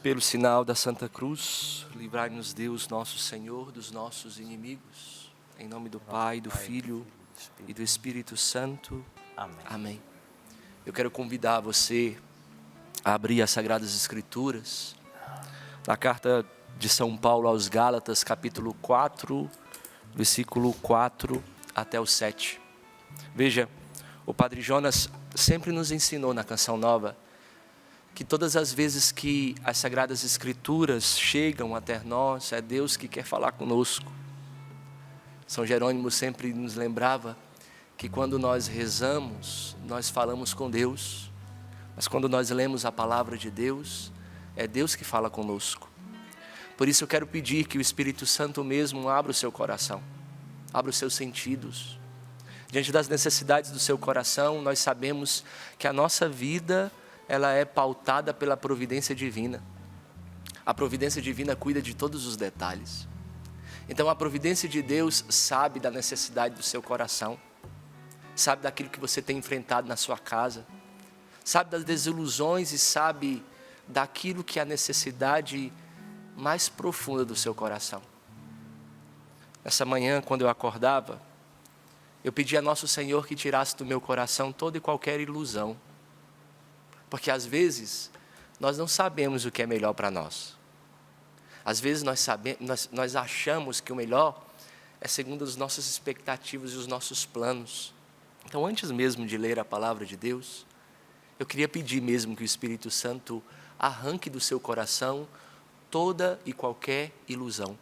Pelo sinal da Santa Cruz, livrai-nos Deus, nosso Senhor, dos nossos inimigos. Em nome do Pai, do Filho e do Espírito Santo. Amém. Amém. Eu quero convidar você a abrir as Sagradas Escrituras na carta de São Paulo aos Gálatas, capítulo 4, versículo 4 até o 7. Veja, o Padre Jonas sempre nos ensinou na Canção Nova que todas as vezes que as Sagradas Escrituras chegam até nós, é Deus que quer falar conosco. São Jerônimo sempre nos lembrava que quando nós rezamos, nós falamos com Deus, mas quando nós lemos a palavra de Deus, é Deus que fala conosco. Por isso eu quero pedir que o Espírito Santo mesmo abra o seu coração, abra os seus sentidos. Diante das necessidades do seu coração, nós sabemos que a nossa vida ela é pautada pela providência divina. A providência divina cuida de todos os detalhes. Então a providência de Deus sabe da necessidade do seu coração, sabe daquilo que você tem enfrentado na sua casa, sabe das desilusões e sabe daquilo que é a necessidade mais profunda do seu coração. Essa manhã, quando eu acordava, eu pedi a Nosso Senhor que tirasse do meu coração toda e qualquer ilusão. Porque às vezes nós não sabemos o que é melhor para nós. Às vezes nós achamos que o melhor é segundo as nossas expectativas e os nossos planos. Então, antes mesmo de ler a palavra de Deus, eu queria pedir mesmo que o Espírito Santo arranque do seu coração toda e qualquer ilusão.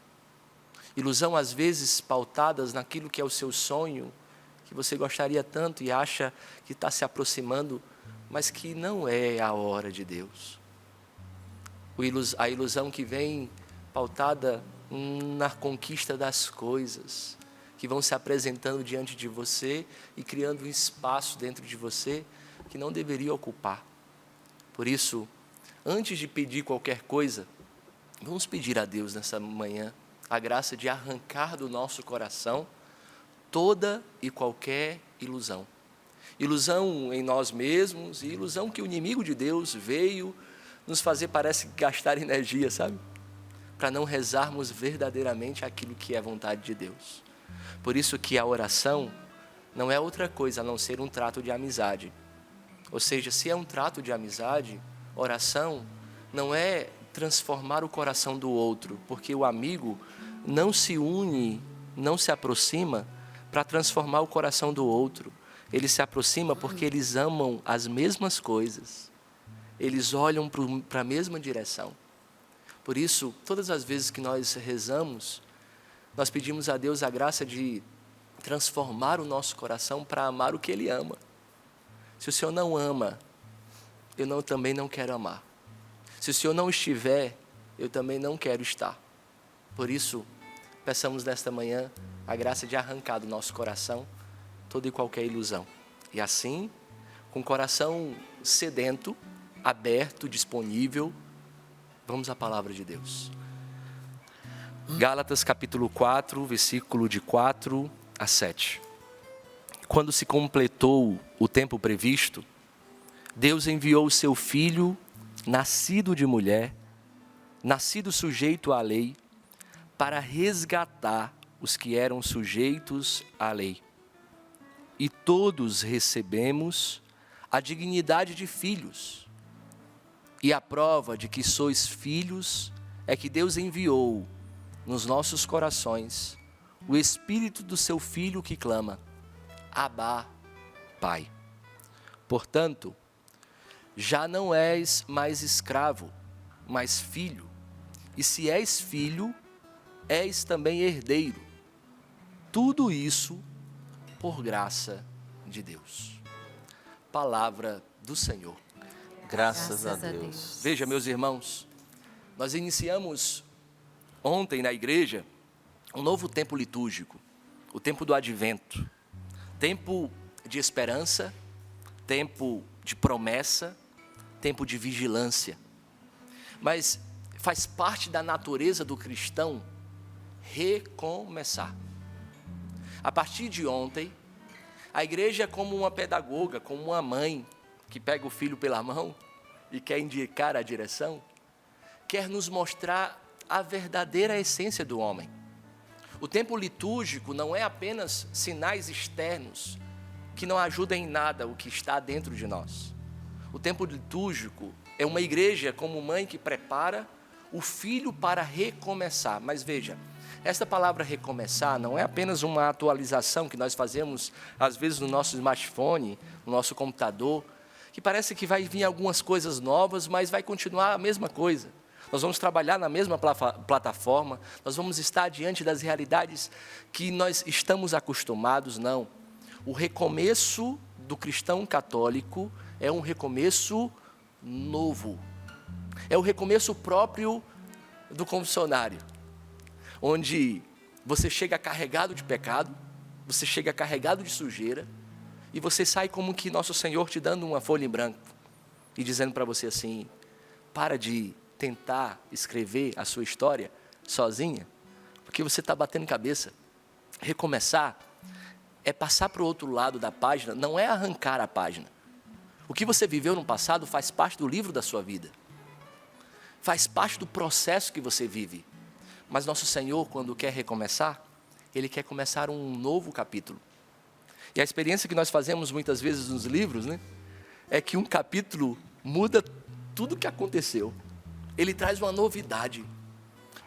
Ilusão às vezes pautadas naquilo que é o seu sonho, que você gostaria tanto e acha que está se aproximando, mas que não é a hora de Deus. A ilusão que vem pautada na conquista das coisas, que vão se apresentando diante de você e criando um espaço dentro de você que não deveria ocupar. Por isso, antes de pedir qualquer coisa, vamos pedir a Deus nessa manhã a graça de arrancar do nosso coração toda e qualquer ilusão. Ilusão em nós mesmos e ilusão que o inimigo de Deus veio nos fazer, parece, gastar energia, sabe? Para não rezarmos verdadeiramente aquilo que é a vontade de Deus. Por isso que a oração não é outra coisa a não ser um trato de amizade. Ou seja, se é um trato de amizade, oração não é transformar o coração do outro, porque o amigo não se une, não se aproxima para transformar o coração do outro. Ele se aproxima porque eles amam as mesmas coisas. Eles olham para a mesma direção. Por isso, todas as vezes que nós rezamos, nós pedimos a Deus a graça de transformar o nosso coração para amar o que Ele ama. Se o Senhor não ama, eu também não quero amar. Se o Senhor não estiver, eu também não quero estar. Por isso, peçamos nesta manhã a graça de arrancar do nosso coração toda e qualquer ilusão. E assim, com o coração sedento, aberto, disponível, vamos à palavra de Deus. Gálatas capítulo 4, versículo de 4 a 7. Quando se completou o tempo previsto, Deus enviou o seu Filho, nascido de mulher, nascido sujeito à lei, para resgatar os que eram sujeitos à lei. E todos recebemos a dignidade de filhos. E a prova de que sois filhos é que Deus enviou nos nossos corações o Espírito do seu Filho que clama, Abá, Pai. Portanto, já não és mais escravo, mas filho. E se és filho, és também herdeiro. Tudo isso por graça de Deus. Palavra do Senhor. Graças a Deus. Veja, meus irmãos, nós iniciamos ontem na igreja um novo tempo litúrgico, o tempo do advento, tempo de esperança, tempo de promessa, tempo de vigilância. Mas faz parte da natureza do cristão recomeçar. A partir de ontem, a igreja é como uma pedagoga, como uma mãe que pega o filho pela mão e quer indicar a direção. quer nos mostrar a verdadeira essência do homem. O tempo litúrgico não é apenas sinais externos que não ajudam em nada o que está dentro de nós. O tempo litúrgico é uma igreja como mãe que prepara o filho para recomeçar. Mas veja, esta palavra recomeçar não é apenas uma atualização que nós fazemos às vezes no nosso smartphone, no nosso computador, que parece que vai vir algumas coisas novas, mas vai continuar a mesma coisa. Nós vamos trabalhar na mesma plataforma, nós vamos estar diante das realidades que nós estamos acostumados, não. O recomeço do cristão católico é um recomeço novo. É o recomeço próprio do confessionário, onde você chega carregado de pecado, você chega carregado de sujeira, e você sai como que nosso Senhor te dando uma folha em branco, e dizendo para você assim, para de tentar escrever a sua história sozinha, porque você está batendo cabeça. Recomeçar é passar para o outro lado da página, não é arrancar a página. O que você viveu no passado faz parte do livro da sua vida, faz parte do processo que você vive. Mas nosso Senhor, quando quer recomeçar, Ele quer começar um novo capítulo. E a experiência que nós fazemos muitas vezes nos livros, né, é que um capítulo muda tudo o que aconteceu. Ele traz uma novidade.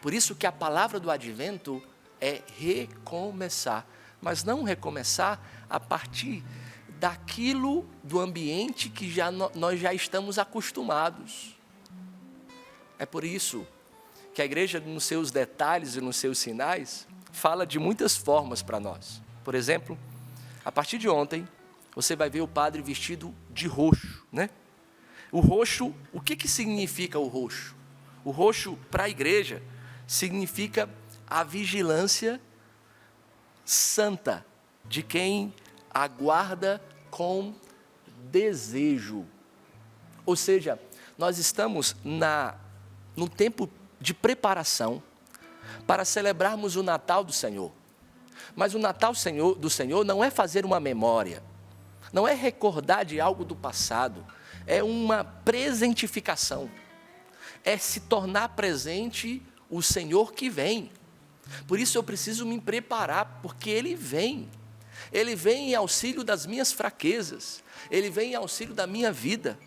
Por isso que a palavra do advento é recomeçar. Mas não recomeçar a partir daquilo, do ambiente que nós já estamos acostumados. É por isso que a igreja, nos seus detalhes e nos seus sinais, fala de muitas formas para nós. Por exemplo, a partir de ontem, você vai ver o padre vestido de roxo, né? O roxo, o que significa o roxo? O roxo para a igreja significa a vigilância santa de quem aguarda com desejo. Ou seja, nós estamos no tempo de preparação para celebrarmos o Natal do Senhor. Mas o Natal do Senhor não é fazer uma memória, não é recordar de algo do passado, é uma presentificação, é se tornar presente o Senhor que vem. Por isso eu preciso me preparar, porque Ele vem em auxílio das minhas fraquezas, Ele vem em auxílio da minha vida.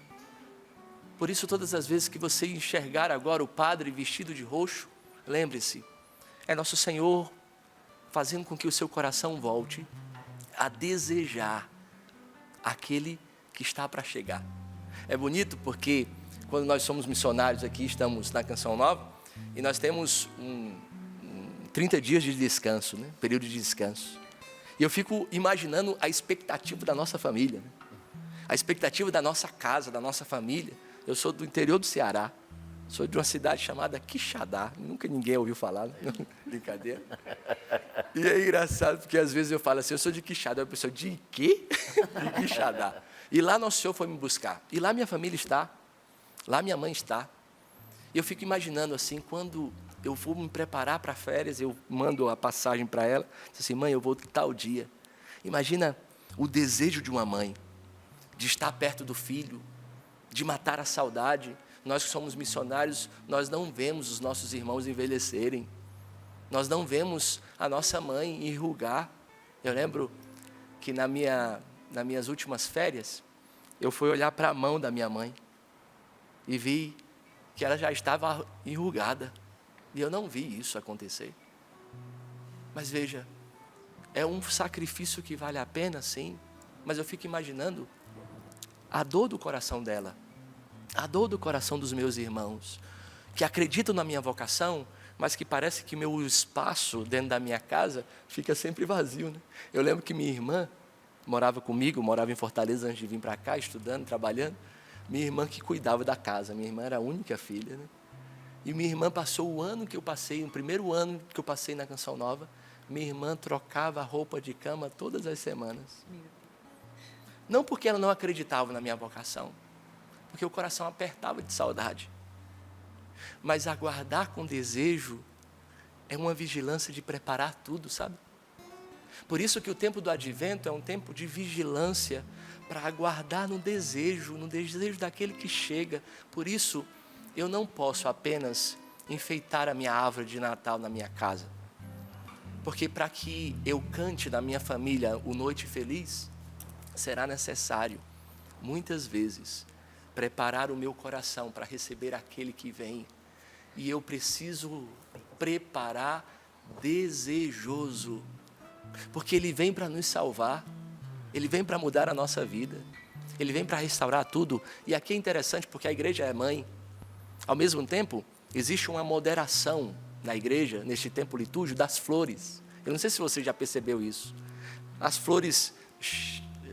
Por isso, todas as vezes que você enxergar agora o padre vestido de roxo, lembre-se, é nosso Senhor fazendo com que o seu coração volte a desejar aquele que está para chegar. É bonito porque quando nós somos missionários aqui, estamos na Canção Nova, e nós temos 30 dias de descanso, né? Período de descanso. E eu fico imaginando a expectativa da nossa família, né? A expectativa da nossa casa, da nossa família. Eu sou do interior do Ceará, sou de uma cidade chamada Quixadá, nunca ninguém ouviu falar, né? Brincadeira. E é engraçado, porque às vezes eu falo assim, eu sou de Quixadá, a pessoa, de quê? De Quixadá. E lá nosso Senhor foi me buscar, e lá minha família está, lá minha mãe está. E eu fico imaginando assim, quando eu vou me preparar para férias, eu mando a passagem para ela, diz assim, mãe, eu vou tal dia. Imagina o desejo de uma mãe, de estar perto do filho, de matar a saudade. Nós que somos missionários, nós não vemos os nossos irmãos envelhecerem, nós não vemos a nossa mãe enrugar. Eu lembro que nas minhas últimas férias, eu fui olhar para a mão da minha mãe, e vi que ela já estava enrugada, e eu não vi isso acontecer. Mas veja, é um sacrifício que vale a pena, sim, mas eu fico imaginando a dor do coração dela, a dor do coração dos meus irmãos, que acreditam na minha vocação, mas que parece que meu espaço dentro da minha casa fica sempre vazio, né? Eu lembro que minha irmã morava comigo, morava em Fortaleza antes de vir para cá, estudando, trabalhando. Minha irmã que cuidava da casa, minha irmã era a única filha, né? E minha irmã passou o ano que eu passei, o primeiro ano que eu passei na Canção Nova, minha irmã trocava a roupa de cama todas as semanas. Não porque ela não acreditava na minha vocação, porque o coração apertava de saudade. Mas aguardar com desejo é uma vigilância de preparar tudo, sabe? Por isso que o tempo do advento é um tempo de vigilância, para aguardar no desejo daquele que chega. Por isso, eu não posso apenas enfeitar a minha árvore de Natal na minha casa. Porque para que eu cante na minha família o Noite Feliz, será necessário, muitas vezes, preparar o meu coração para receber aquele que vem. E eu preciso preparar desejoso, porque Ele vem para nos salvar, Ele vem para mudar a nossa vida, Ele vem para restaurar tudo. E aqui é interessante porque a igreja é mãe. Ao mesmo tempo, existe uma moderação na igreja, neste tempo litúrgico, das flores. Eu não sei se você já percebeu isso. As flores,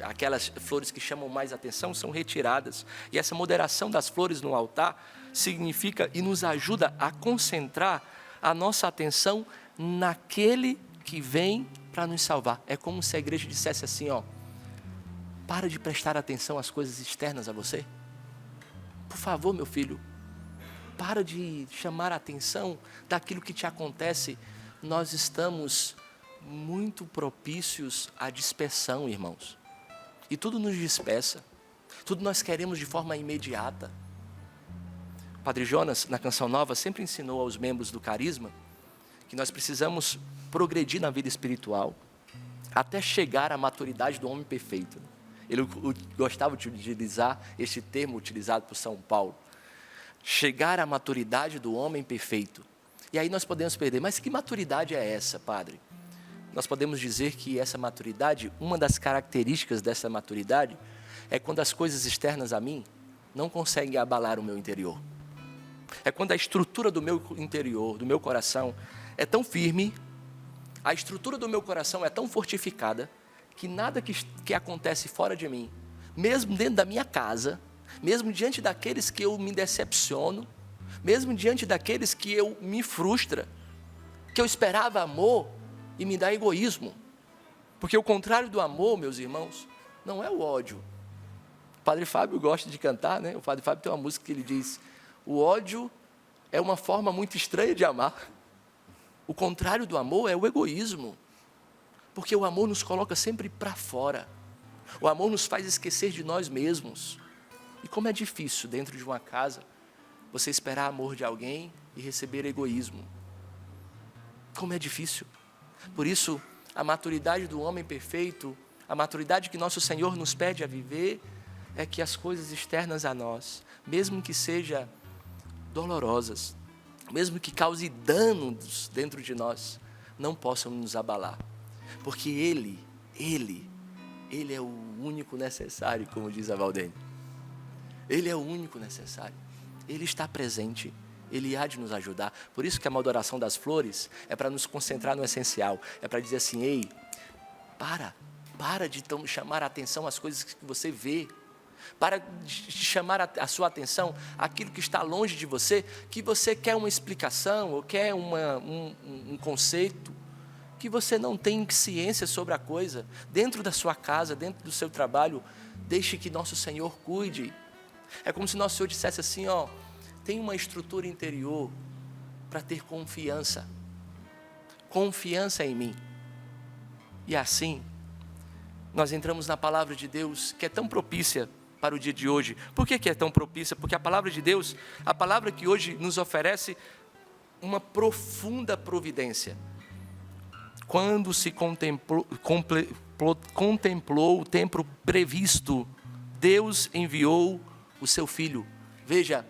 aquelas flores que chamam mais atenção, são retiradas. E essa moderação das flores no altar significa e nos ajuda a concentrar a nossa atenção naquele que vem para nos salvar. É como se a igreja dissesse assim, para de prestar atenção às coisas externas a você. Por favor, meu filho, para de chamar a atenção daquilo que te acontece. Nós estamos muito propícios à dispersão, irmãos. E tudo nos dispersa. Tudo nós queremos de forma imediata. O Padre Jonas, na Canção Nova, sempre ensinou aos membros do carisma que nós precisamos progredir na vida espiritual até chegar à maturidade do homem perfeito. Ele gostava de utilizar este termo utilizado por São Paulo. Chegar à maturidade do homem perfeito. E aí nós podemos perder, mas que maturidade é essa, Padre? Nós podemos dizer que essa maturidade, uma das características dessa maturidade, é quando as coisas externas a mim não conseguem abalar o meu interior. É quando a estrutura do meu interior, do meu coração, é tão firme, a estrutura do meu coração é tão fortificada, que nada que acontece fora de mim, mesmo dentro da minha casa, mesmo diante daqueles que eu me decepciono, mesmo diante daqueles que eu me frustra, que eu esperava amor e me dá egoísmo. Porque o contrário do amor, meus irmãos, não é o ódio. O Padre Fábio gosta de cantar, né? O Padre Fábio tem uma música que ele diz: o ódio é uma forma muito estranha de amar. O contrário do amor é o egoísmo. Porque o amor nos coloca sempre para fora. O amor nos faz esquecer de nós mesmos. E como é difícil dentro de uma casa você esperar amor de alguém e receber egoísmo. Como é difícil. Por isso, a maturidade do homem perfeito, a maturidade que nosso Senhor nos pede a viver, é que as coisas externas a nós, mesmo que sejam dolorosas, mesmo que cause danos dentro de nós, não possam nos abalar. Porque Ele é o único necessário, como diz a Valdene. Ele é o único necessário. Ele está presente. Ele há de nos ajudar. Por isso que a adoração das flores é para nos concentrar no essencial. É para dizer assim, ei, para de chamar a atenção às coisas que você vê. Para de chamar a sua atenção àquilo que está longe de você, que você quer uma explicação ou quer um conceito, que você não tem ciência sobre a coisa. Dentro da sua casa, dentro do seu trabalho, deixe que nosso Senhor cuide. É como se nosso Senhor dissesse assim, tem uma estrutura interior para ter confiança. Confiança em mim. E assim, nós entramos na palavra de Deus, que é tão propícia para o dia de hoje. Por que é tão propícia? Porque a palavra de Deus, a palavra que hoje nos oferece uma profunda providência. Quando se contemplou o tempo previsto, Deus enviou o seu Filho. Veja,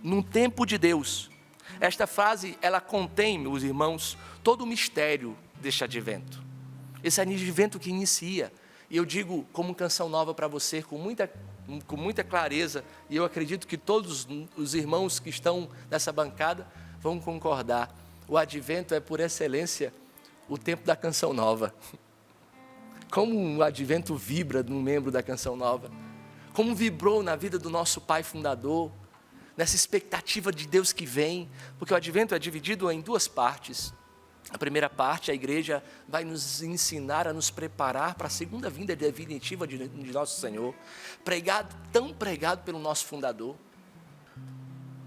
no tempo de Deus. Esta frase, ela contém, meus irmãos, todo o mistério deste advento. Esse advento que inicia. E eu digo como canção nova para você, com muita clareza, e eu acredito que todos os irmãos que estão nessa bancada vão concordar. O advento é, por excelência, o tempo da canção nova. Como o advento vibra num membro da canção nova. Como vibrou na vida do nosso pai fundador, nessa expectativa de Deus que vem, porque o advento é dividido em duas partes. A primeira parte, a igreja vai nos ensinar a nos preparar para a segunda vinda definitiva de nosso Senhor, tão pregado pelo nosso fundador,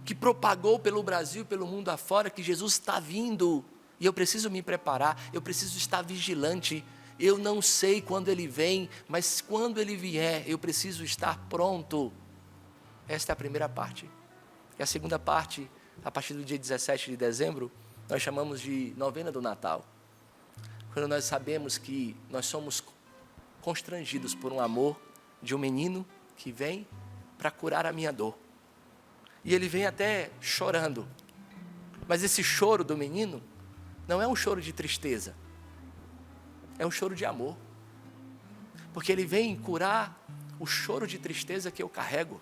que propagou pelo Brasil, pelo mundo afora, que Jesus está vindo, e eu preciso me preparar, eu preciso estar vigilante. Eu não sei quando Ele vem, mas quando Ele vier, eu preciso estar pronto. Esta é a primeira parte. E a segunda parte, a partir do dia 17 de dezembro, nós chamamos de novena do Natal. Quando nós sabemos que nós somos constrangidos por um amor de um menino que vem para curar a minha dor. E ele vem até chorando. Mas esse choro do menino não é um choro de tristeza. É um choro de amor. Porque ele vem curar o choro de tristeza que eu carrego.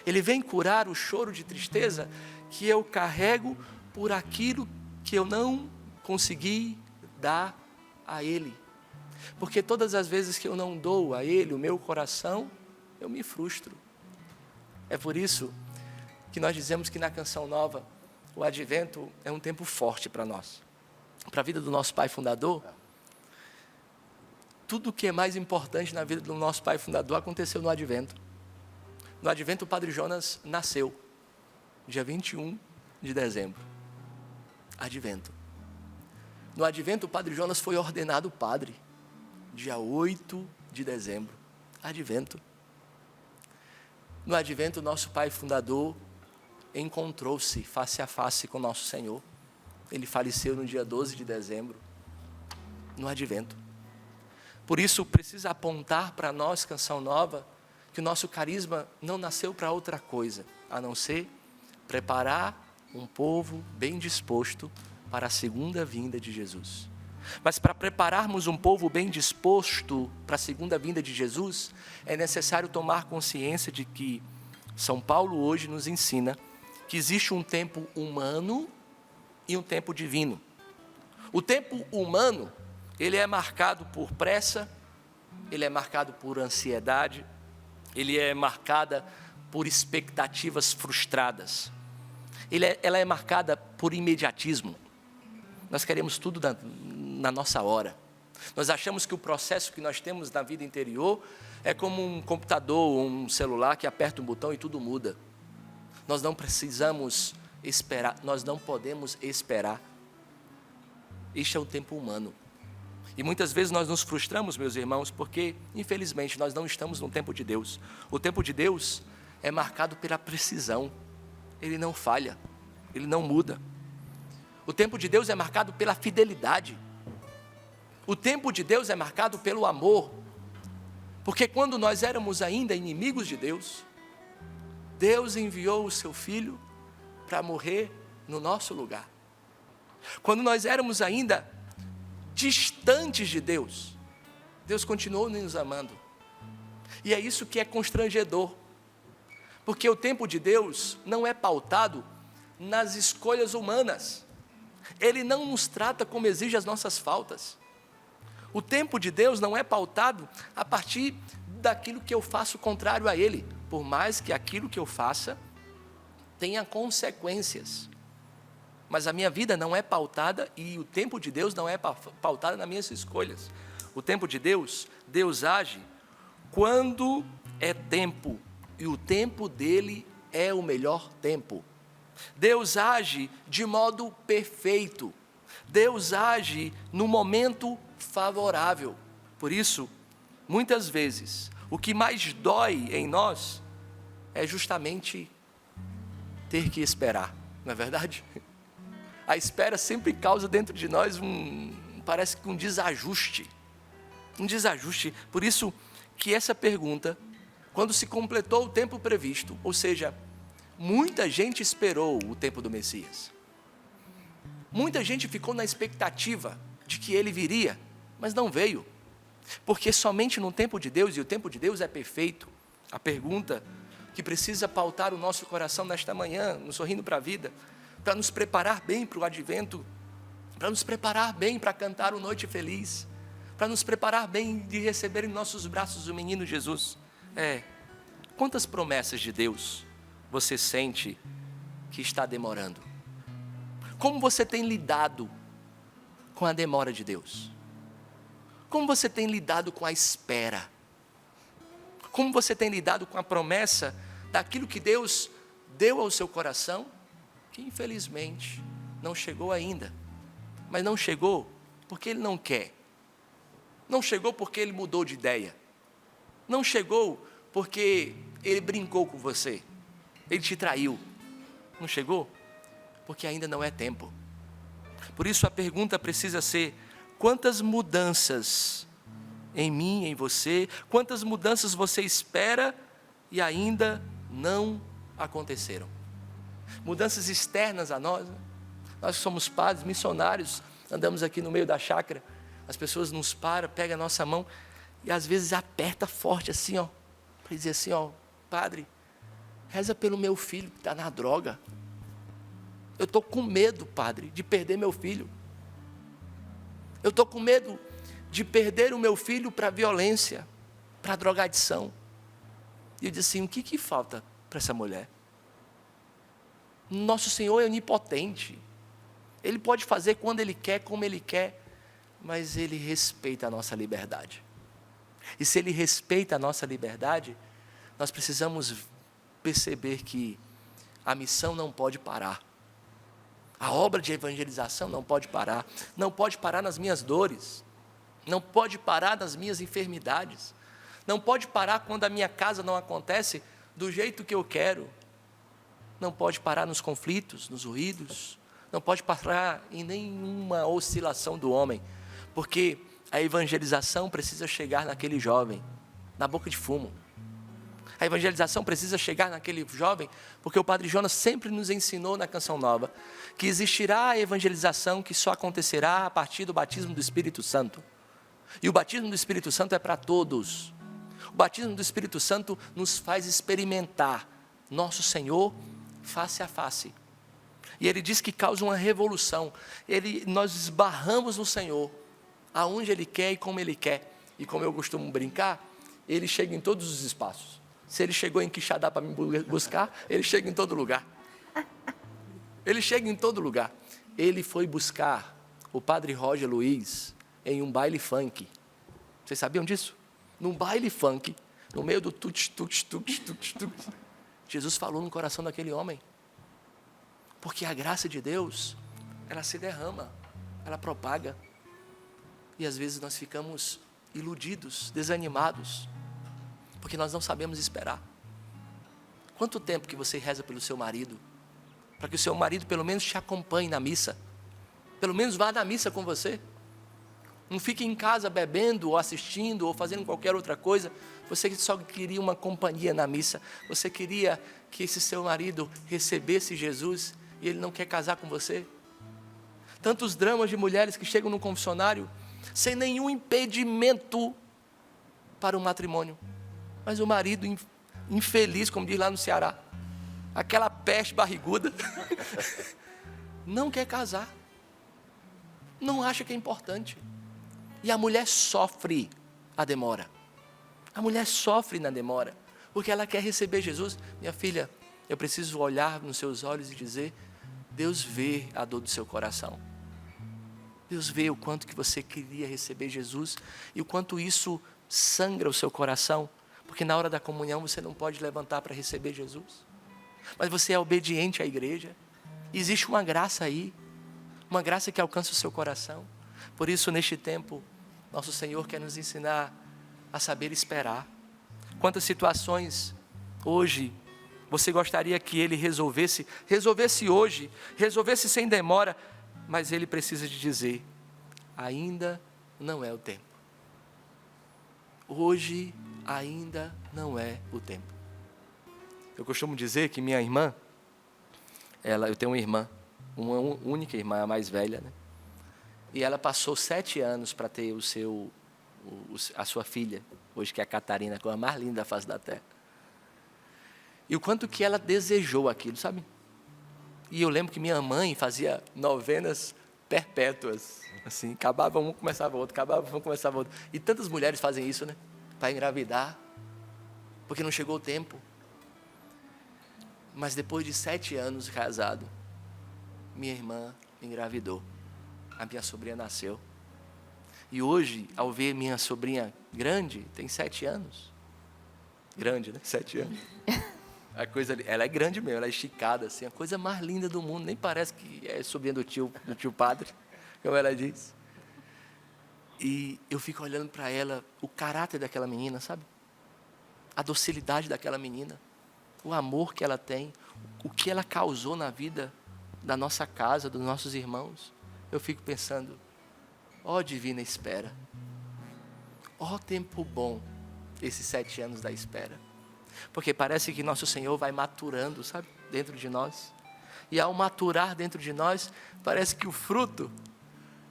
Ele vem curar o choro de tristeza que eu carrego por aquilo que eu não consegui dar a ele. Porque todas as vezes que eu não dou a ele o meu coração, eu me frustro. É por isso que nós dizemos que na Canção Nova, o advento é um tempo forte para nós. Para a vida do nosso pai fundador, tudo o que é mais importante na vida do nosso pai fundador aconteceu no advento. No advento, o Padre Jonas nasceu, dia 21 de dezembro. Advento. No advento, o Padre Jonas foi ordenado padre, dia 8 de dezembro. Advento. No advento, nosso pai fundador encontrou-se face a face com nosso Senhor. Ele faleceu no dia 12 de dezembro, no advento. Por isso, precisa apontar para nós, Canção Nova, que o nosso carisma não nasceu para outra coisa, a não ser preparar um povo bem disposto para a segunda vinda de Jesus. Mas para prepararmos um povo bem disposto para a segunda vinda de Jesus, é necessário tomar consciência de que São Paulo hoje nos ensina que existe um tempo humano e um tempo divino. O tempo humano, ele é marcado por pressa, ele é marcado por ansiedade, ele é marcada por expectativas frustradas. Ela é marcada por imediatismo. Nós queremos tudo na nossa hora. Nós achamos que o processo que nós temos na vida interior é como um computador ou um celular que aperta um botão e tudo muda. Nós não precisamos esperar, nós não podemos esperar. Este é o tempo humano. E muitas vezes nós nos frustramos, meus irmãos, porque, infelizmente, nós não estamos no tempo de Deus. O tempo de Deus é marcado pela precisão. Ele não falha, ele não muda. O tempo de Deus é marcado pela fidelidade. O tempo de Deus é marcado pelo amor. Porque quando nós éramos ainda inimigos de Deus, Deus enviou o seu Filho para morrer no nosso lugar. Quando nós éramos ainda distantes de Deus, Deus continuou nos amando. E é isso que é constrangedor. Porque o tempo de Deus não é pautado nas escolhas humanas. Ele não nos trata como exige as nossas faltas. O tempo de Deus não é pautado a partir daquilo que eu faço contrário a Ele, por mais que aquilo que eu faça tenha consequências. Mas a minha vida não é pautada e o tempo de Deus não é pautado nas minhas escolhas. O tempo de Deus, Deus age quando é tempo e o tempo dele é o melhor tempo. Deus age de modo perfeito. Deus age no momento favorável. Por isso, muitas vezes, o que mais dói em nós é justamente ter que esperar, não é verdade? A espera sempre causa dentro de nós parece que um desajuste. Por isso que essa pergunta, quando se completou o tempo previsto, ou seja, muita gente esperou o tempo do Messias. Muita gente ficou na expectativa de que ele viria, mas não veio. Porque somente no tempo de Deus, e o tempo de Deus é perfeito, a pergunta que precisa pautar o nosso coração nesta manhã, no Sorrindo para a Vida, para nos preparar bem para o advento, para nos preparar bem para cantar o Noite Feliz, para nos preparar bem de receber em nossos braços o menino Jesus. Quantas promessas de Deus você sente que está demorando? Como você tem lidado com a demora de Deus? Como você tem lidado com a espera? Como você tem lidado com a promessa daquilo que Deus deu ao seu coração, que infelizmente não chegou ainda, mas não chegou porque Ele não quer, não chegou porque Ele mudou de ideia, não chegou porque Ele brincou com você, Ele te traiu, Não chegou? Porque ainda não é tempo. Por isso a pergunta precisa ser: quantas mudanças em mim, em você, quantas mudanças você espera e ainda não aconteceram? Mudanças externas a nós, né? Nós que somos padres, missionários, andamos aqui no meio da chácara, as pessoas nos param, pegam a nossa mão e às vezes aperta forte assim, ó, para dizer assim, ó, padre, reza pelo meu filho que está na droga. Eu estou com medo, padre, de perder meu filho. Eu estou com medo de perder o meu filho para a violência, para a drogadição. E eu disse assim, o que falta para essa mulher? Nosso Senhor é onipotente. Ele pode fazer quando Ele quer, como Ele quer, mas Ele respeita a nossa liberdade. E se Ele respeita a nossa liberdade, nós precisamos perceber que a missão não pode parar. A obra de evangelização não pode parar. Não pode parar nas minhas dores. Não pode parar nas minhas enfermidades. Não pode parar quando a minha casa não acontece do jeito que eu quero. Não pode parar nos conflitos, nos ruídos. Não pode parar em nenhuma oscilação do homem. Porque a evangelização precisa chegar naquele jovem, na boca de fumo. A evangelização precisa chegar naquele jovem, porque o Padre Jonas sempre nos ensinou na Canção Nova que existirá a evangelização que só acontecerá a partir do batismo do Espírito Santo. E o batismo do Espírito Santo é para todos. O batismo do Espírito Santo nos faz experimentar nosso Senhor face a face. E ele diz que causa uma revolução. Nós esbarramos no Senhor, aonde Ele quer e como Ele quer. E como eu costumo brincar, Ele chega em todos os espaços. Se Ele chegou em Quixadá para me buscar, Ele chega em todo lugar. Ele chega em todo lugar. Ele foi buscar o Padre Roger Luiz em um baile funk. Vocês sabiam disso? Num baile funk, no meio do tut. Jesus falou no coração daquele homem. Porque a graça de Deus, ela se derrama, ela propaga. E às vezes nós ficamos iludidos, desanimados, porque nós não sabemos esperar. Quanto tempo que você reza pelo seu marido, para que o seu marido pelo menos te acompanhe na missa, pelo menos vá na missa com você, não fique em casa bebendo, ou assistindo, ou fazendo qualquer outra coisa, você só queria uma companhia na missa, você queria que esse seu marido recebesse Jesus, e ele não quer casar com você. Tantos dramas de mulheres que chegam no confessionário, sem nenhum impedimento para o matrimônio, mas o marido infeliz, como diz lá no Ceará, aquela peste barriguda, não quer casar, não acha que é importante, e a mulher sofre a demora, a mulher sofre na demora, porque ela quer receber Jesus. Minha filha, eu preciso olhar nos seus olhos e dizer, Deus vê a dor do seu coração, Deus vê o quanto que você queria receber Jesus, e o quanto isso sangra o seu coração, porque na hora da comunhão você não pode levantar para receber Jesus, mas você é obediente à igreja, existe uma graça aí, uma graça que alcança o seu coração. Por isso neste tempo, nosso Senhor quer nos ensinar a saber esperar. Quantas situações hoje você gostaria que Ele resolvesse hoje, resolvesse sem demora, mas Ele precisa de dizer, ainda não é o tempo. Hoje ainda não é o tempo. Eu costumo dizer que minha irmã, eu tenho uma irmã, uma única irmã, a mais velha, né? E ela passou 7 anos para ter a sua filha, hoje que é a Catarina, a coisa mais linda da face da terra. E o quanto que ela desejou aquilo, sabe? E eu lembro que minha mãe fazia novenas perpétuas, assim, acabava um, começava outro, acabava um, começava outro. E tantas mulheres fazem isso, né? Para engravidar, porque não chegou o tempo. Mas depois de 7 anos casado, minha irmã engravidou. A minha sobrinha nasceu. E hoje, ao ver minha sobrinha grande, tem 7 anos. Grande, né? 7 anos. A coisa, ela é grande mesmo, ela é esticada, assim, a coisa mais linda do mundo. Nem parece que é sobrinha do tio padre, como ela diz. E eu fico olhando para ela, o caráter daquela menina, sabe? A docilidade daquela menina, o amor que ela tem, o que ela causou na vida da nossa casa, dos nossos irmãos, eu fico pensando, ó divina espera, ó tempo bom, esses 7 anos da espera. Porque parece que nosso Senhor vai maturando, sabe, dentro de nós. E ao maturar dentro de nós, parece que o fruto,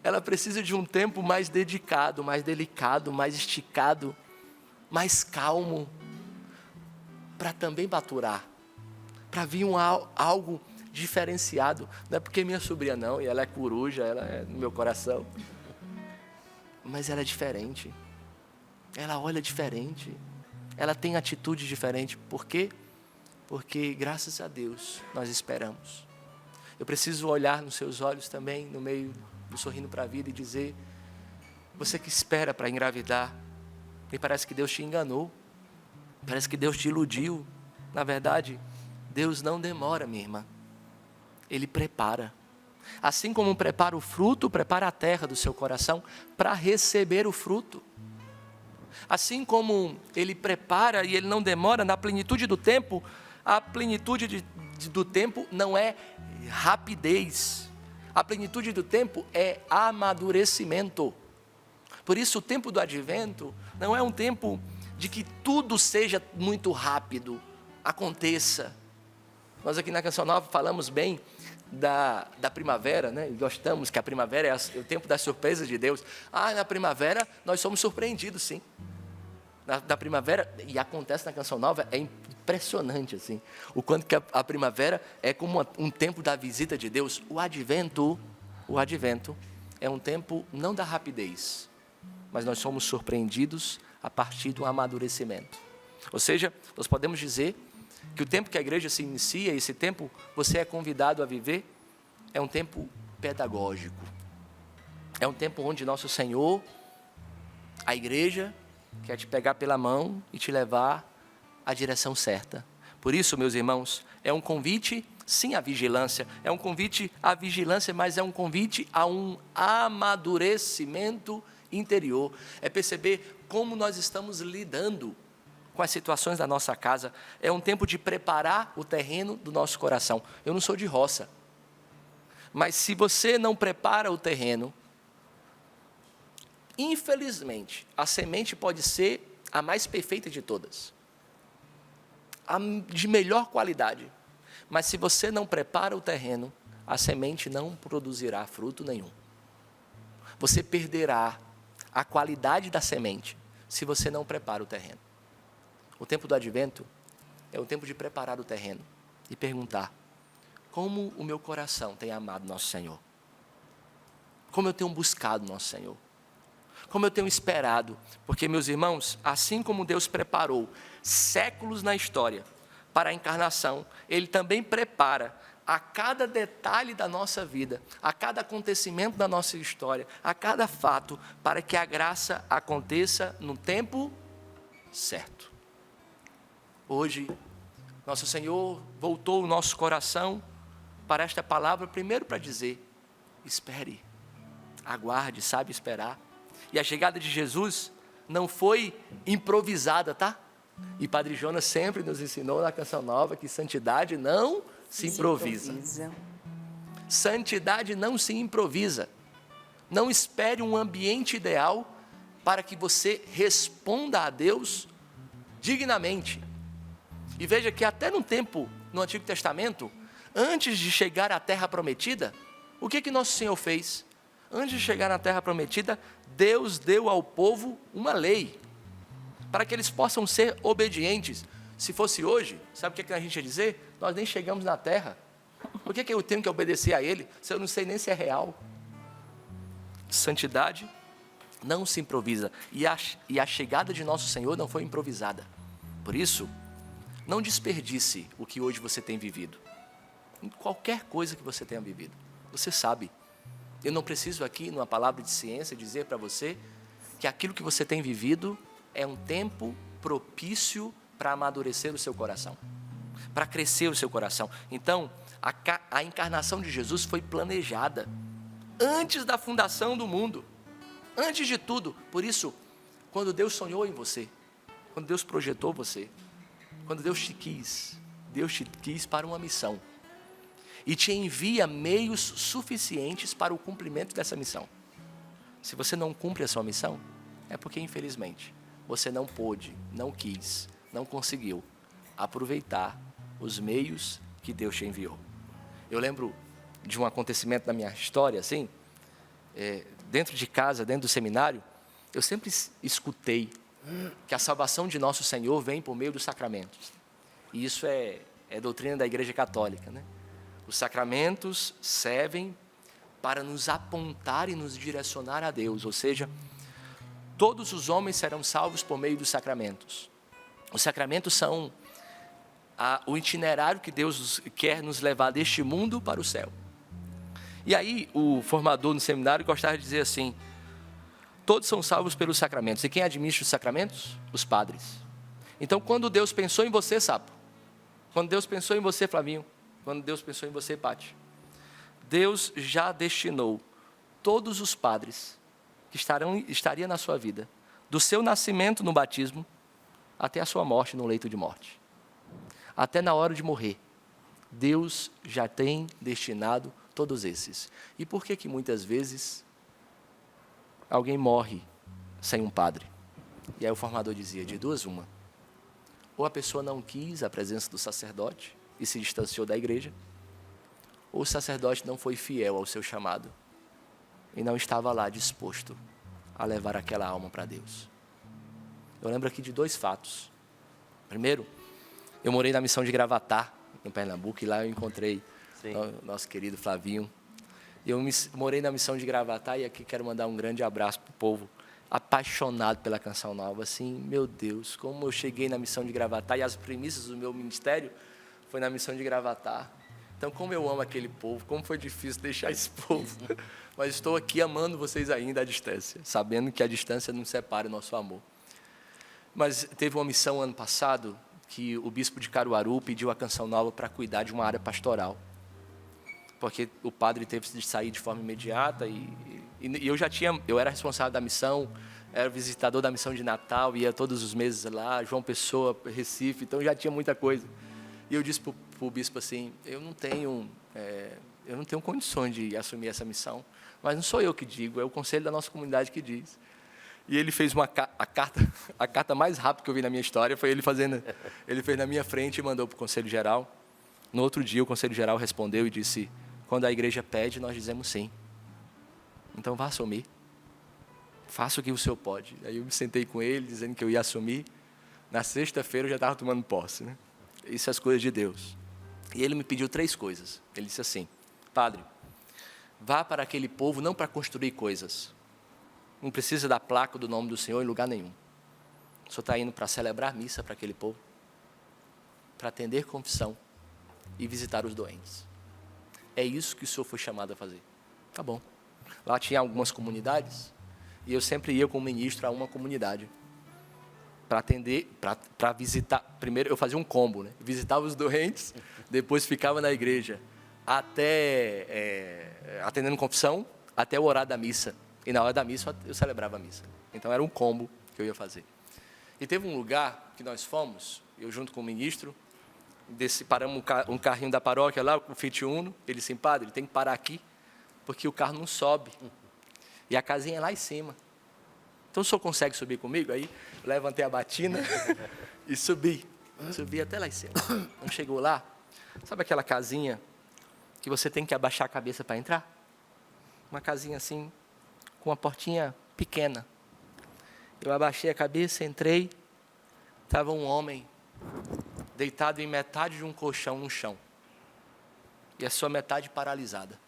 ela precisa de um tempo mais dedicado, mais delicado, mais esticado, mais calmo, para também maturar, para vir algo diferenciado. Não é porque minha sobrinha não, e ela é coruja, ela é no meu coração, mas ela é diferente, ela olha diferente, ela tem atitude diferente. Por quê? Porque graças a Deus nós esperamos. Eu preciso olhar nos seus olhos também, no meio do Sorrindo para a Vida, e dizer, você que espera para engravidar, me parece que Deus te enganou, parece que Deus te iludiu. Na verdade, Deus não demora, minha irmã, Ele prepara. Assim como prepara o fruto, prepara a terra do seu coração para receber o fruto. Assim como Ele prepara e Ele não demora, na plenitude do tempo, a plenitude do tempo não é rapidez, a plenitude do tempo é amadurecimento. Por isso o tempo do advento não é um tempo de que tudo seja muito rápido, aconteça. Nós aqui na Canção Nova falamos bem da primavera, né? E gostamos que a primavera é o tempo das surpresas de Deus. Na primavera nós somos surpreendidos, sim. Da primavera, e acontece na Canção Nova, é impressionante assim, o quanto que a primavera é como um tempo da visita de Deus. O advento é um tempo não da rapidez, mas nós somos surpreendidos a partir do amadurecimento. Ou seja, nós podemos dizer que o tempo que a igreja se inicia, esse tempo você é convidado a viver, é um tempo pedagógico, é um tempo onde nosso Senhor, a igreja, quer te pegar pela mão e te levar à direção certa. Por isso, meus irmãos, é um convite, sim, à vigilância. É um convite à vigilância, mas é um convite a um amadurecimento interior. É perceber como nós estamos lidando com as situações da nossa casa. É um tempo de preparar o terreno do nosso coração. Eu não sou de roça, mas se você não prepara o terreno, infelizmente, a semente pode ser a mais perfeita de todas, a de melhor qualidade, mas se você não prepara o terreno, a semente não produzirá fruto nenhum. Você perderá a qualidade da semente se você não prepara o terreno. O tempo do advento é o tempo de preparar o terreno e perguntar, como o meu coração tem amado nosso Senhor? Como eu tenho buscado nosso Senhor? Como eu tenho esperado? Porque, meus irmãos, assim como Deus preparou séculos na história para a encarnação, Ele também prepara a cada detalhe da nossa vida, a cada acontecimento da nossa história, a cada fato, para que a graça aconteça no tempo certo. Hoje, nosso Senhor voltou o nosso coração para esta palavra, primeiro para dizer, espere, aguarde, sabe esperar. E a chegada de Jesus não foi improvisada, tá? E Padre Jonas sempre nos ensinou na Canção Nova que santidade não se improvisa. Santidade não se improvisa. Não espere um ambiente ideal para que você responda a Deus dignamente. E veja que até no Antigo Testamento, antes de chegar à terra prometida, o que nosso Senhor fez? Antes de chegar na terra prometida, Deus deu ao povo uma lei, para que eles possam ser obedientes. Se fosse hoje, sabe o que a gente ia dizer? Nós nem chegamos na terra. Por que eu tenho que obedecer a Ele, se eu não sei nem se é real? Santidade não se improvisa, e a chegada de nosso Senhor não foi improvisada. Por isso, não desperdice o que hoje você tem vivido. Em qualquer coisa que você tenha vivido, você sabe. Eu não preciso aqui, numa palavra de ciência, dizer para você que aquilo que você tem vivido é um tempo propício para amadurecer o seu coração, para crescer o seu coração. Então, a encarnação de Jesus foi planejada antes da fundação do mundo, antes de tudo. Por isso, quando Deus sonhou em você, quando Deus projetou você, quando Deus te quis, Deus te quis para uma missão. E te envia meios suficientes para o cumprimento dessa missão. Se você não cumpre a sua missão, é porque, infelizmente, você não pôde, não quis, não conseguiu aproveitar os meios que Deus te enviou. Eu lembro de um acontecimento na minha história, assim, dentro de casa, dentro do seminário, eu sempre escutei que a salvação de nosso Senhor vem por meio dos sacramentos. E isso é doutrina da Igreja Católica, né? Os sacramentos servem para nos apontar e nos direcionar a Deus, ou seja, todos os homens serão salvos por meio dos sacramentos. Os sacramentos são o itinerário que Deus quer nos levar deste mundo para o céu. E aí o formador no seminário gostava de dizer assim: todos são salvos pelos sacramentos. E quem administra os sacramentos? Os padres. Então, quando Deus pensou em você, Sapo, quando Deus pensou em você, Flavinho, quando Deus pensou em você, Pati, Deus já destinou todos os padres que estariam na sua vida, do seu nascimento no batismo até a sua morte no leito de morte. Até na hora de morrer, Deus já tem destinado todos esses. E por que muitas vezes alguém morre sem um padre? E aí o formador dizia, de duas uma: ou a pessoa não quis a presença do sacerdote e se distanciou da igreja, ou o sacerdote não foi fiel ao seu chamado e não estava lá disposto a levar aquela alma para Deus. Eu lembro aqui de dois fatos. Primeiro, eu morei na missão de Gravatá, em Pernambuco, e lá eu encontrei o nosso querido Flavinho. Eu morei na missão de Gravatá, e aqui quero mandar um grande abraço para o povo apaixonado pela Canção Nova. Assim, meu Deus, como eu cheguei na missão de Gravatá, e as premissas do meu ministério foi na missão de Gravatá. Então, como eu amo aquele povo, como foi difícil deixar esse povo. Mas estou aqui amando vocês ainda à distância, sabendo que a distância não separa o nosso amor. Mas teve uma missão ano passado que o bispo de Caruaru pediu a Canção Nova para cuidar de uma área pastoral. Porque o padre teve de sair de forma imediata e eu era responsável da missão, era visitador da missão de Natal, ia todos os meses lá, João Pessoa, Recife, então já tinha muita coisa. E eu disse para o bispo assim, eu não tenho condições de assumir essa missão, mas não sou eu que digo, é o conselho da nossa comunidade que diz. E ele fez a carta mais rápida que eu vi na minha história, foi ele fez na minha frente e mandou para o Conselho Geral. No outro dia, o Conselho Geral respondeu e disse, quando a igreja pede, nós dizemos sim. Então, vá assumir. Faça o que o senhor pode. Aí eu me sentei com ele, dizendo que eu ia assumir. Na sexta-feira, eu já estava tomando posse, né? Isso é as coisas de Deus. E ele me pediu 3 coisas. Ele disse assim, padre, vá para aquele povo não para construir coisas. Não precisa da placa do nome do Senhor em lugar nenhum. O senhor está indo para celebrar missa para aquele povo, para atender confissão e visitar os doentes. É isso que o senhor foi chamado a fazer. Tá bom. Lá tinha algumas comunidades e eu sempre ia com o ministro a uma comunidade para atender, para visitar. Primeiro eu fazia um combo, né? Visitava os doentes, depois ficava na igreja até atendendo confissão, até o horário da missa. E na hora da missa eu celebrava a missa. Então era um combo que eu ia fazer. E teve um lugar que nós fomos, eu junto com o ministro, paramos um carrinho da paróquia lá, o Fiat Uno. Ele disse, padre, tem que parar aqui, porque o carro não sobe. E a casinha é lá em cima. Então o senhor consegue subir comigo? Aí levantei a batina e subi até lá em cima. Quando chegou lá, sabe aquela casinha que você tem que abaixar a cabeça para entrar? Uma casinha assim, com uma portinha pequena. Eu abaixei a cabeça, entrei, estava um homem deitado em metade de um colchão no chão, e a sua metade paralisada.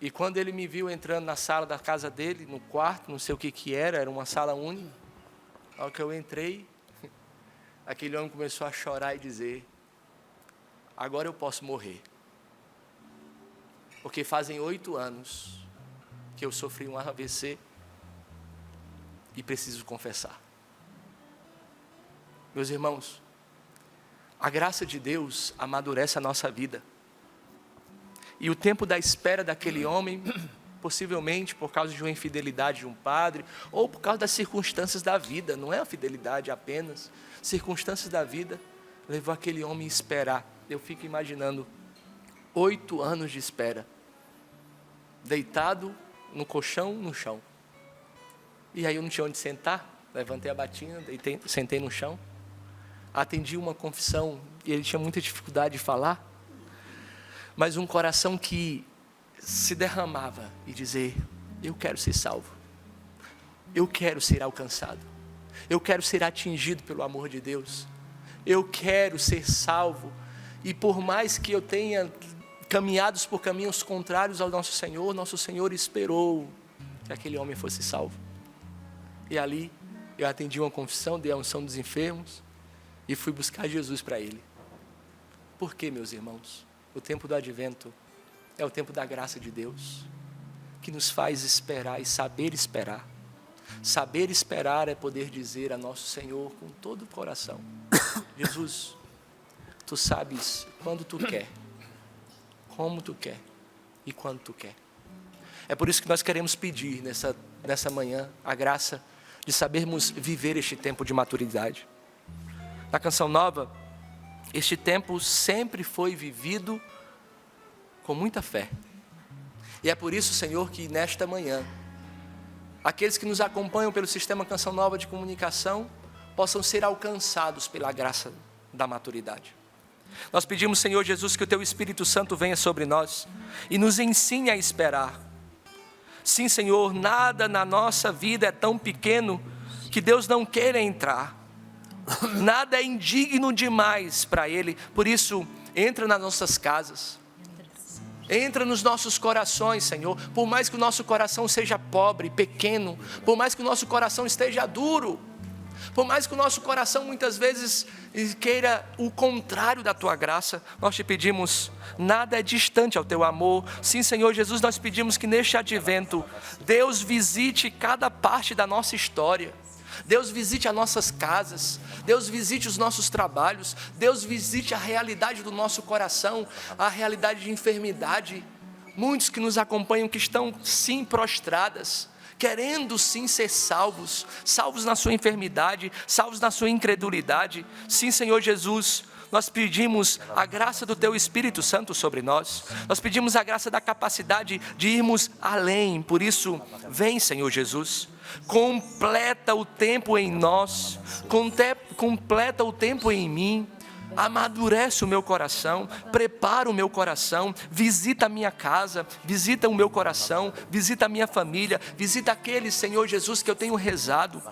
E quando ele me viu entrando na sala da casa dele, no quarto, não sei o que era uma sala única, na hora que eu entrei, aquele homem começou a chorar e dizer, agora eu posso morrer, porque fazem 8 anos que eu sofri um AVC e preciso confessar. Meus irmãos, a graça de Deus amadurece a nossa vida. E o tempo da espera daquele homem, possivelmente por causa de uma infidelidade de um padre, ou por causa das circunstâncias da vida, não é a fidelidade apenas, circunstâncias da vida, levou aquele homem a esperar. Eu fico imaginando 8 anos de espera, deitado no colchão, no chão. E aí eu não tinha onde sentar, levantei a batina, sentei no chão, atendi uma confissão, e ele tinha muita dificuldade de falar, mas um coração que se derramava e dizer: eu quero ser salvo, eu quero ser alcançado, eu quero ser atingido pelo amor de Deus, eu quero ser salvo. E por mais que eu tenha caminhados por caminhos contrários ao nosso Senhor esperou que aquele homem fosse salvo. E ali eu atendi uma confissão, dei a unção dos enfermos e fui buscar Jesus para ele. Por quê, meus irmãos? O tempo do advento é o tempo da graça de Deus, que nos faz esperar e saber esperar. Saber esperar é poder dizer a nosso Senhor com todo o coração: Jesus, tu sabes quando tu quer, como tu quer e quando tu quer. É por isso que nós queremos pedir nessa manhã a graça de sabermos viver este tempo de maturidade. Na Canção Nova, este tempo sempre foi vivido com muita fé. E é por isso, Senhor, que nesta manhã, aqueles que nos acompanham pelo sistema Canção Nova de comunicação possam ser alcançados pela graça da maturidade. Nós pedimos, Senhor Jesus, que o Teu Espírito Santo venha sobre nós e nos ensine a esperar. Sim, Senhor, nada na nossa vida é tão pequeno que Deus não queira entrar. Nada é indigno demais para Ele. Por isso, entra nas nossas casas. Entra nos nossos corações, Senhor. Por mais que o nosso coração seja pobre, pequeno, por mais que o nosso coração esteja duro, por mais que o nosso coração muitas vezes queira o contrário da Tua graça, nós te pedimos, nada é distante ao Teu amor. Sim, Senhor Jesus, nós pedimos que neste advento, Deus visite cada parte da nossa história. Deus visite as nossas casas, Deus visite os nossos trabalhos, Deus visite a realidade do nosso coração, a realidade de enfermidade. Muitos que nos acompanham que estão sim prostradas, querendo sim ser salvos, salvos na sua enfermidade, salvos na sua incredulidade. Sim, Senhor Jesus, nós pedimos a graça do Teu Espírito Santo sobre nós, nós pedimos a graça da capacidade de irmos além. Por isso, vem, Senhor Jesus, completa o tempo em nós, completa o tempo em mim, amadurece o meu coração, prepara o meu coração, visita a minha casa, visita o meu coração, visita a minha família, visita aqueles, Senhor Jesus, que eu tenho rezado.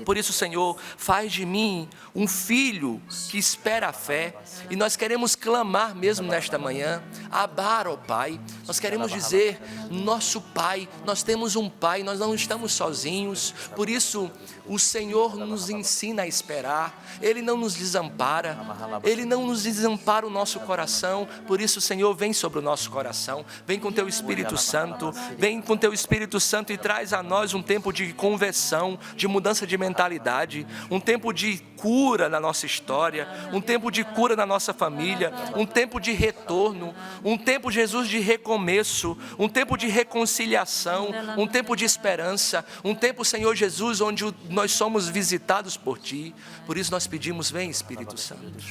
Por isso, Senhor, faz de mim um filho que espera a fé, e nós queremos clamar mesmo nesta manhã, Abar, ó Pai, nós queremos dizer, nosso Pai, nós temos um Pai, nós não estamos sozinhos. Por isso, o Senhor nos ensina a esperar, Ele não nos desampara, Ele não nos desampara o nosso coração. Por isso, Senhor, vem sobre o nosso coração, vem com Teu Espírito Santo, vem com Teu Espírito Santo e traz a nós um tempo de conversão, de mudança de mentalidade, um tempo de cura na nossa história, um tempo de cura na nossa família, um tempo de retorno, um tempo, Jesus, de recomeço, um tempo de reconciliação, um tempo de esperança, um tempo, Senhor Jesus, onde nós somos visitados por Ti. Por isso nós pedimos, vem Espírito Santo.